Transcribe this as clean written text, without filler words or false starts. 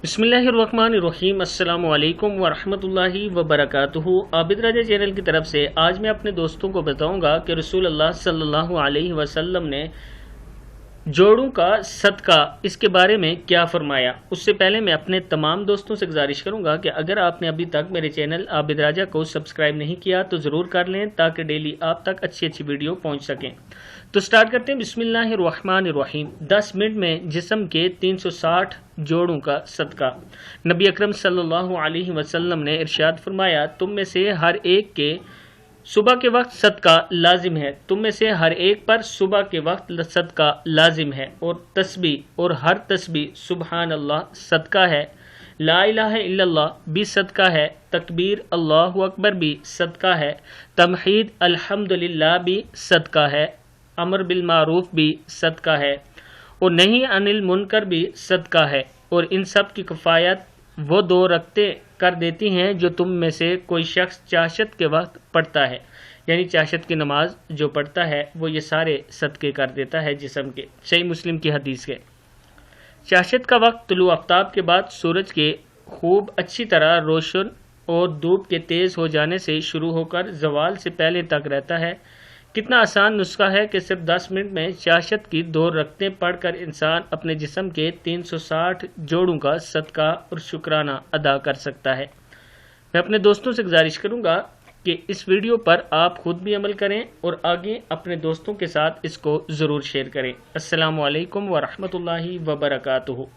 बिस्मिल्लाहिर्रहमानिर्रहीम। अस्सलामु अलैकुम वरहमतुल्लाहि वबरकातुहू। आबिद राजा चैनल की तरफ से आज मैं अपने दोस्तों को बताऊंगा कि रसूल अल्लाह सल्लल्लाहु अलैहि वसल्लम ने जोड़ों का सदका इसके बारे में क्या फरमाया। उससे पहले मैं अपने तमाम दोस्तों से गुजारिश करूंगा कि अगर आपने अभी तक मेरे चैनल आबिद राजा को सब्सक्राइब नहीं किया तो ज़रूर कर लें ताकि डेली आप तक अच्छी अच्छी वीडियो पहुंच सकें। तो स्टार्ट करते हैं। बिस्मिल्लाहिर्रहमानिर्रहीम। 10 मिनट में जिस्म के 360 जोड़ों का सदका। नबी अकरम सल्लल्लाहु अलैहि वसल्लम ने इरशाद फरमाया, तुम में से हर एक के सुबह के वक्त सदका लाजिम है। तुम में से हर एक पर सुबह के वक्त सदका लाजिम है। और तस्बीह और हर तस्बीह सुबहान अल्लाह सदका है। ला इलाहा इल्लल्लाह भी सदका है। तकबीर अल्लाहु अकबर भी सदका है। तमहीद अल्हम्दुलिल्लाह भी सदका है। अमर बिल मारूफ भी सदका है। और नहीं अनिल मुनकर भी सदका है। और इन सब की किफ़ायत वो 2 रकते कर देती हैं जो तुम में से कोई शख्स चाशत के वक्त पढ़ता है। यानी चाशत की नमाज जो पढ़ता है वो ये सारे सदके कर देता है जिस्म के। सही मुस्लिम की हदीस है। चाशत का वक्त तुलू आफ्ताब के बाद सूरज के खूब अच्छी तरह रोशन और धूप के तेज़ हो जाने से शुरू होकर जवाल से पहले तक रहता है। कितना आसान नुस्खा है कि सिर्फ 10 मिनट में चाशत की 2 रकतें पढ़कर इंसान अपने जिस्म के 360 जोड़ों का सदका और शुक्राना अदा कर सकता है। मैं अपने दोस्तों से गुजारिश करूंगा कि इस वीडियो पर आप खुद भी अमल करें और आगे अपने दोस्तों के साथ इसको ज़रूर शेयर करें। अस्सलामु अलैकुम वरहमतुल्लाहि वबरकातुहू।